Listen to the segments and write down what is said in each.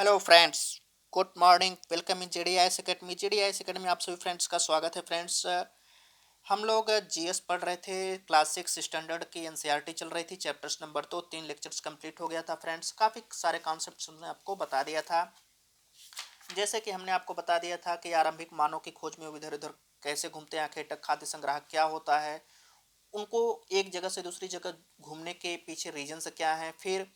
Hello friends, good morning. Welcome in JDIS academy. JDIS academy आप सभी friends का स्वागत है। फ्रेंड्स, हम लोग जीएस पढ़ रहे थे। क्लास 6 स्टैंडर्ड की एनसीईआरटी चल रही थी। चैप्टर्स नंबर 2 3 लेक्चर्स कंप्लीट हो गया था। फ्रेंड्स, काफ़ी सारे कॉन्सेप्ट्स हमने आपको बता दिया था। जैसे कि हमने आपको बता दिया था कि आरंभिक मानव की खोज में वो इधर उधर कैसे घूमते हैं, आखिर खाद्य संग्रह क्या होता है, उनको एक जगह से दूसरी जगह घूमने के पीछे रीजन्स क्या हैं, फिर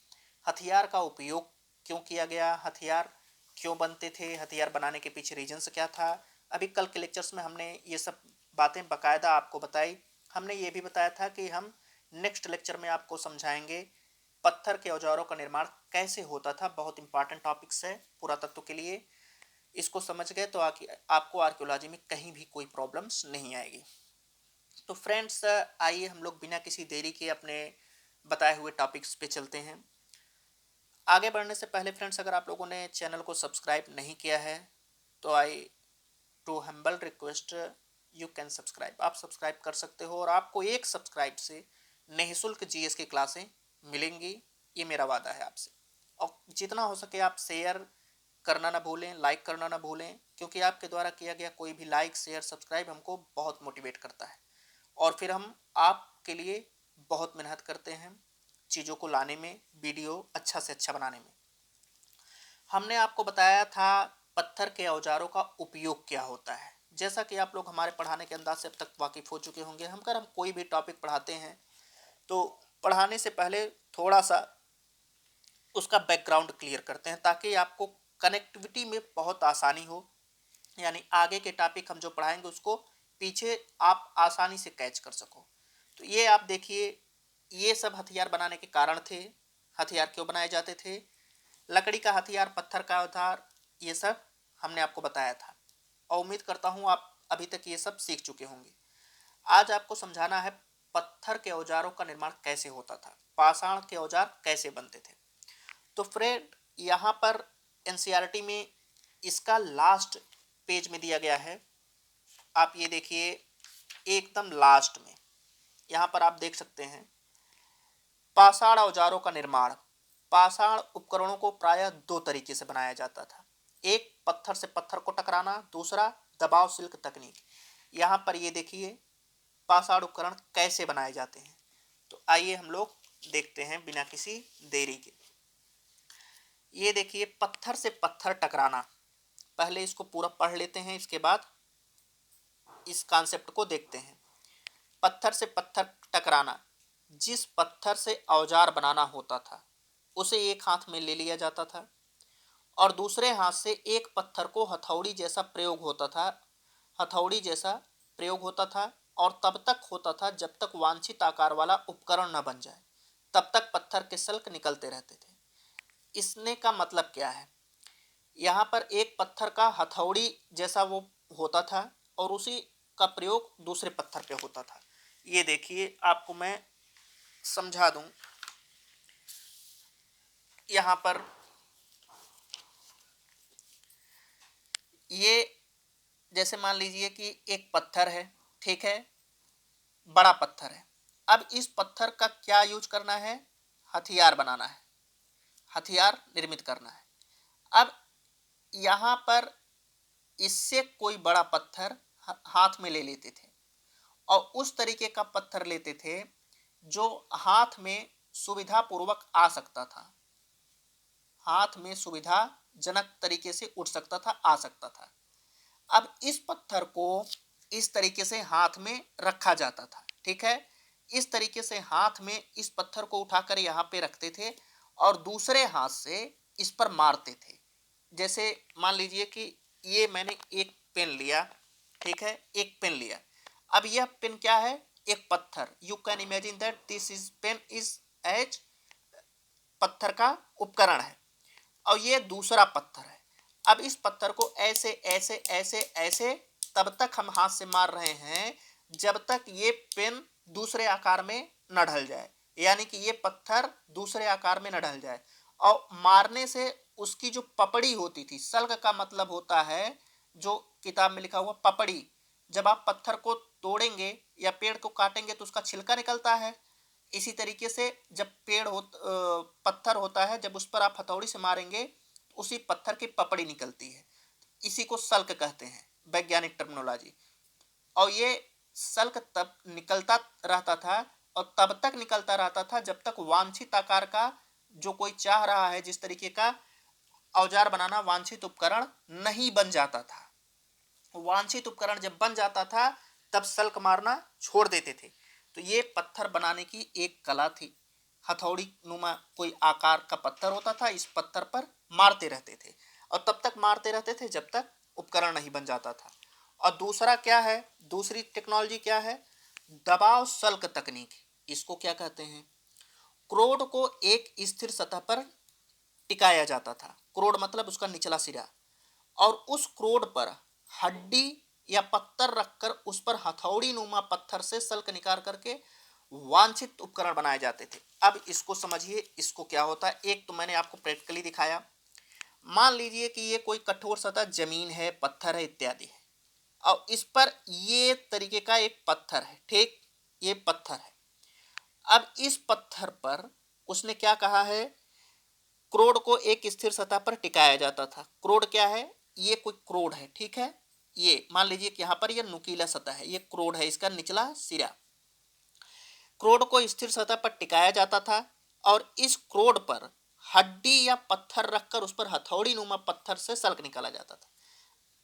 हथियार का उपयोग क्यों किया गया, हथियार क्यों बनते थे, हथियार बनाने के पीछे रीजन्स क्या था। अभी कल के लेक्चर्स में हमने ये सब बातें बकायदा आपको बताई। हमने ये भी बताया था कि हम नेक्स्ट लेक्चर में आपको समझाएंगे पत्थर के औजारों का निर्माण कैसे होता था। बहुत इंपॉर्टेंट टॉपिक्स है पुरातत्व के लिए। इसको समझ गए तो आपको आर्कियोलॉजी में कहीं भी कोई प्रॉब्लम्स नहीं आएगी। तो फ्रेंड्स, आइए हम लोग बिना किसी देरी के अपने बताए हुए टॉपिक्स पे चलते हैं। आगे बढ़ने से पहले फ्रेंड्स, अगर आप लोगों ने चैनल को सब्सक्राइब नहीं किया है तो I to humble request you can subscribe. आप सब्सक्राइब कर सकते हो और आपको एक सब्सक्राइब से निःशुल्क जीएस की क्लासें मिलेंगी। ये मेरा वादा है आपसे। और जितना हो सके आप शेयर करना ना भूलें, लाइक करना ना भूलें, क्योंकि आपके द्वारा किया गया कोई भी लाइक शेयर सब्सक्राइब हमको बहुत मोटिवेट करता है और फिर हम आपके लिए बहुत मेहनत करते हैं चीज़ों को लाने में, वीडियो अच्छा से अच्छा बनाने में। हमने आपको बताया था पत्थर के औजारों का उपयोग क्या होता है। जैसा कि आप लोग हमारे पढ़ाने के अंदाज से अब तक वाकिफ हो चुके होंगे, हम कोई भी टॉपिक पढ़ाते हैं तो पढ़ाने से पहले थोड़ा सा उसका बैकग्राउंड क्लियर करते हैं ताकि आपको कनेक्टिविटी में बहुत आसानी हो। यानी आगे के टॉपिक हम जो पढ़ाएंगे उसको पीछे आप आसानी से कैच कर सको। तो ये आप देखिए, ये सब हथियार बनाने के कारण थे। हथियार क्यों बनाए जाते थे, लकड़ी का हथियार, पत्थर का औजार, ये सब हमने आपको बताया था और उम्मीद करता हूँ आप अभी तक ये सब सीख चुके होंगे। आज आपको समझाना है पत्थर के औजारों का निर्माण कैसे होता था, पाषाण के औजार कैसे बनते थे। तो फ्रेंड, यहाँ पर एनसीईआरटी में इसका लास्ट पेज में दिया गया है। आप ये देखिए, एकदम लास्ट में यहाँ पर आप देख सकते हैं पाषाण औजारों का निर्माण। पाषाण उपकरणों को प्रायः दो तरीके से बनाया जाता था। एक पत्थर से पत्थर को टकराना, दूसरा दबाव सिल्क तकनीक। यहाँ पर ये देखिए पाषाण उपकरण कैसे बनाए जाते हैं। तो आइए हम लोग देखते हैं बिना किसी देरी के। ये देखिए पत्थर से पत्थर टकराना, पहले इसको पूरा पढ़ लेते हैं, इसके बाद इस कॉन्सेप्ट को देखते हैं। पत्थर से पत्थर टकराना, जिस पत्थर से औजार बनाना होता था उसे एक हाथ में ले लिया जाता था और दूसरे हाथ से एक पत्थर को हथौड़ी जैसा प्रयोग होता था और तब तक होता था जब तक वांछित आकार वाला उपकरण न बन जाए। तब तक पत्थर के सल्क निकलते रहते थे। इसने का मतलब क्या है, यहाँ पर एक पत्थर का हथौड़ी जैसा वो होता था और उसी का प्रयोग दूसरे पत्थर पे होता था। ये देखिए आपको मैं समझा दूं। यहाँ पर ये जैसे मान लीजिए कि एक पत्थर है, ठीक है, बड़ा पत्थर है। अब इस पत्थर का क्या यूज करना है, हथियार बनाना है, हथियार निर्मित करना है। अब यहाँ पर इससे कोई बड़ा पत्थर हाथ में ले लेते थे और उस तरीके का पत्थर लेते थे जो हाथ में सुविधा पूर्वक आ सकता था, हाथ में सुविधाजनक तरीके से उठ सकता था, आ सकता था। अब इस पत्थर को इस तरीके से हाथ में रखा जाता था, ठीक है। इस तरीके से हाथ में इस पत्थर को उठाकर यहाँ पे रखते थे और दूसरे हाथ से इस पर मारते थे। जैसे मान लीजिए कि ये मैंने एक पेन लिया, ठीक है, एक पेन लिया। अब यह पेन क्या है, एक पत्थर। You can imagine that this is pen is as पत्थर का उपकरण है और ये दूसरा पत्थर है। अब इस पत्थर को ऐसे ऐसे ऐसे ऐसे तब तक हम हाथ से मार रहे हैं जब तक ये पेन दूसरे आकार में न ढल जाए, यानी कि ये पत्थर दूसरे आकार में न ढल जाए। और मारने से उसकी जो पपड़ी होती थी, सल्ग का मतलब होता है जो किताब में लिखा हुआ पपड़ी। जब आप पत्थर को तोड़ेंगे या पेड़ को काटेंगे तो उसका छिलका निकलता है। इसी तरीके से जब पत्थर होता है, जब उस पर आप हथौड़ी से मारेंगे उसी पत्थर की पपड़ी निकलती है, इसी को सल्क कहते हैं वैज्ञानिक टर्मिनोलॉजी। और ये सल्क तब निकलता रहता था और तब तक निकलता रहता था जब तक वांछित आकार का जो कोई चाह रहा है जिस तरीके का औजार बनाना वांछित उपकरण नहीं बन जाता था। वांछित उपकरण जब बन जाता था तब सल्क मारना छोड़ देते थे। तो ये पत्थर बनाने की एक कला थी। हथौड़ी नुमा कोई आकार का पत्थर होता था, इस पत्थर पर मारते रहते थे और तब तक मारते रहते थे जब तक उपकरण नहीं बन जाता था। और दूसरा क्या है, दूसरी टेक्नोलॉजी क्या है, दबाव सल्क तकनीक। इसको क्या कहते हैं, क्रोड को एक स्थिर सतह पर टिकाया जाता था। क्रोड मतलब उसका निचला सिरा, और उस क्रोड पर हड्डी या पत्थर रखकर उस पर हथौड़ी नुमा पत्थर से सल्क निकाल करके वांछित उपकरण बनाए जाते थे। अब इसको समझिए, इसको क्या होता है। एक तो मैंने आपको प्रैक्टिकली दिखाया। मान लीजिए कि ये कोई कठोर सतह जमीन है, पत्थर है इत्यादि है, और इस पर ये तरीके का एक पत्थर है, ठीक, ये पत्थर है। अब इस पत्थर पर उसने क्या कहा है, क्रोड को एक स्थिर सतह पर टिकाया जाता था। क्रोड क्या है, ये कोई क्रोड है, ठीक है। ये मान लीजिए कि यहां पर ये नुकीला सतह है, ये क्रोड है, इसका निचला सिरा। क्रोड को स्थिर सतह पर टिकाया जाता था और इस क्रोड पर हड्डी या पत्थर रखकर उस पर हथौड़ी नुमा पत्थर से सल्क निकाला जाता था।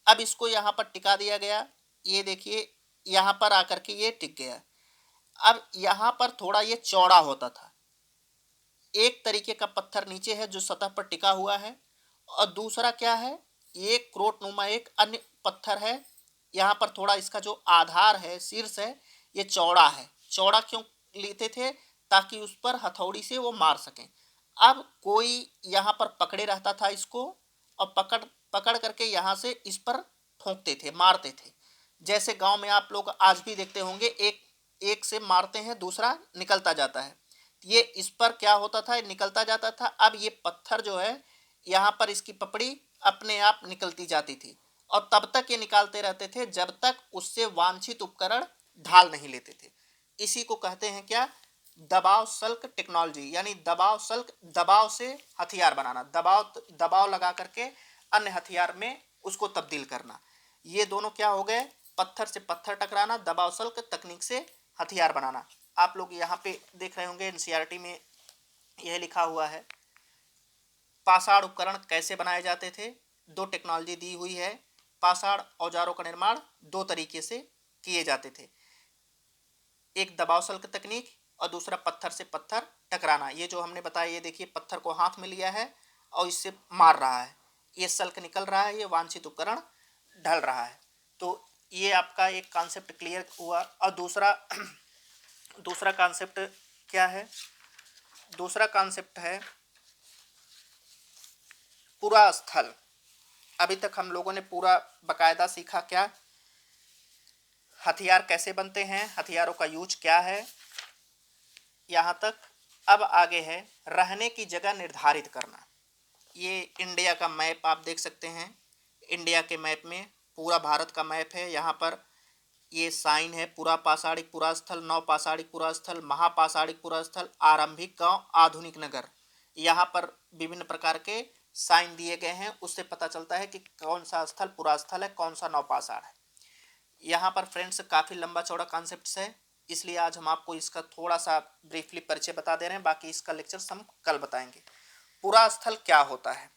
अब इसको यहां पर टिका दिया गया, ये देखिए यहां पर आकर के ये टिक गया। अब यहां पर थोड़ा ये चौड़ा होता था। एक तरीके का पत्थर नीचे है जो सतह पर टिका हुआ है, और दूसरा क्या है, ये क्रोट नुमा एक अन्य पत्थर है। यहाँ पर थोड़ा इसका जो आधार है, शीर्ष है, ये चौड़ा है। चौड़ा क्यों लेते थे, ताकि उस पर हथौड़ी से वो मार सकें। अब कोई यहाँ पर पकड़े रहता था इसको, और पकड़ पकड़ करके यहाँ से इस पर ठोंकते थे, मारते थे। जैसे गांव में आप लोग आज भी देखते होंगे, एक एक से मारते हैं, दूसरा निकलता जाता है। ये इस पर क्या होता था, निकलता जाता था। अब ये पत्थर जो है, यहाँ पर इसकी पपड़ी अपने आप निकलती जाती थी, और तब तक ये निकालते रहते थे जब तक उससे वांछित उपकरण ढाल नहीं लेते थे। इसी को कहते हैं क्या, दबाव सल्क टेक्नोलॉजी, यानी दबाव सल्क, दबाव से हथियार बनाना, दबाव दबाव लगा करके अन्य हथियार में उसको तब्दील करना। ये दोनों क्या हो गए, पत्थर से पत्थर टकराना, दबाव सल्क तकनीक से हथियार बनाना। आप लोग यहाँ पे देख रहे होंगे एनसीईआरटी में यह लिखा हुआ है, पाषाण उपकरण कैसे बनाए जाते थे। दो टेक्नोलॉजी दी हुई है। पाषाण औजारों का निर्माण दो तरीके से किए जाते थे, एक दबाव सल्क तकनीक और दूसरा पत्थर से पत्थर टकराना। ये जो हमने बताया, ये देखिए पत्थर को हाथ में लिया है और इससे मार रहा है, ये सल्क निकल रहा है, ये वांछित उपकरण ढल रहा है। तो ये आपका एक कॉन्सेप्ट क्लियर हुआ। और दूसरा दूसरा कॉन्सेप्ट क्या है, दूसरा कॉन्सेप्ट है पूरा स्थल। अभी तक हम लोगों ने पूरा बकायदा सीखा, क्या हथियार कैसे बनते हैं, हथियारों का यूज क्या है, यहाँ तक। अब आगे है रहने की जगह निर्धारित करना। ये इंडिया का मैप आप देख सकते हैं। इंडिया के मैप में पूरा भारत का मैप है। यहाँ पर ये साइन है, पुरा पाषाणिक पुरा स्थल, नव पाषाणिक पुरा स्थल, महापाषाणिक पुरा स्थल, आरंभिक गांव, आधुनिक नगर। यहाँ पर विभिन्न प्रकार के साइन दिए गए हैं, उससे पता चलता है कि कौन सा स्थल पुरा स्थल है, कौन सा नवपाषाण है। यहाँ पर फ्रेंड्स काफ़ी लंबा चौड़ा कॉन्सेप्ट है, इसलिए आज हम आपको इसका थोड़ा सा ब्रीफली परिचय बता दे रहे हैं, बाकी इसका लेक्चर हम कल बताएंगे। पुरा स्थल क्या होता है,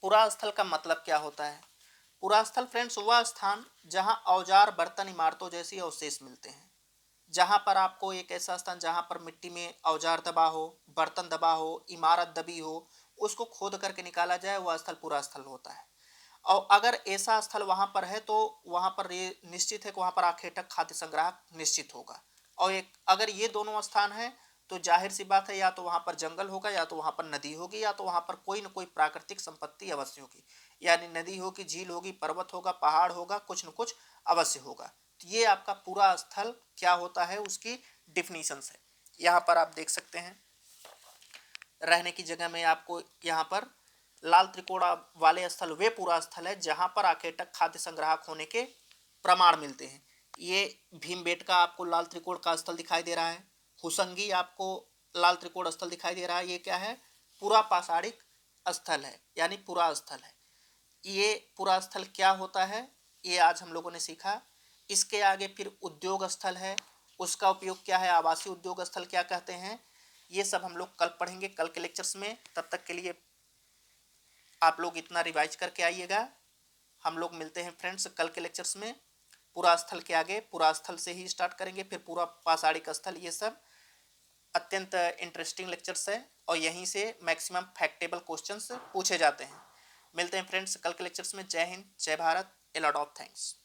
पुरा स्थल का मतलब क्या होता है। पुरा स्थल फ्रेंड्स वह स्थान जहां औजार, बर्तन, इमारतों जैसी अवशेष मिलते हैं। जहां पर आपको एक ऐसा स्थान जहां पर मिट्टी में औजार दबा हो, बर्तन दबा हो, इमारत दबी हो, उसको खोद करके निकाला जाए, वह स्थल पुरा स्थल होता है। और अगर ऐसा स्थल वहां पर है तो वहां पर ये निश्चित है कि वहां पर आखेटक खाद्य संग्रह निश्चित होगा। और एक अगर ये दोनों स्थान है तो जाहिर सी बात है, या तो वहां पर जंगल होगा, या तो वहां पर नदी होगी, या तो वहां पर कोई न कोई प्राकृतिक संपत्ति अवश्य होगी। यानी नदी होगी, झील होगी, पर्वत होगा, पहाड़ होगा, कुछ न कुछ अवश्य होगा। तो ये आपका पूरा स्थल क्या होता है, उसकी डिफिनीशन है। यहाँ पर आप देख सकते हैं, रहने की जगह में आपको यहाँ पर लाल त्रिकोण वाले स्थल वे पूरा स्थल है जहां पर आखेटक खाद्य संग्राहक होने के प्रमाण मिलते हैं। ये भीमबेटका आपको लाल त्रिकोण का स्थल दिखाई दे रहा है, हुसंगी आपको लाल त्रिकोण स्थल दिखाई दे रहा है। ये क्या है, पूरा पाषाणिक स्थल है, यानी पुरा स्थल है। ये पुरा स्थल क्या होता है, ये आज हम लोगों ने सीखा। इसके आगे फिर उद्योग स्थल है, उसका उपयोग क्या है, आवासीय उद्योग स्थल क्या कहते हैं, ये सब हम लोग कल पढ़ेंगे, कल के लेक्चर्स में। तब तक के लिए आप लोग इतना रिवाइज करके आइएगा। हम लोग मिलते हैं फ्रेंड्स कल के लेक्चर्स में। पुरा स्थल के आगे पुरा स्थल से ही स्टार्ट करेंगे, फिर पूरा पाषाणिक स्थल, ये सब अत्यंत इंटरेस्टिंग लेक्चर्स है और यहीं से मैक्सिमम फैक्टेबल क्वेश्चंस पूछे जाते हैं। मिलते हैं फ्रेंड्स कल के लेक्चर्स में। जय हिंद, जय Bharat, a lot of thanks.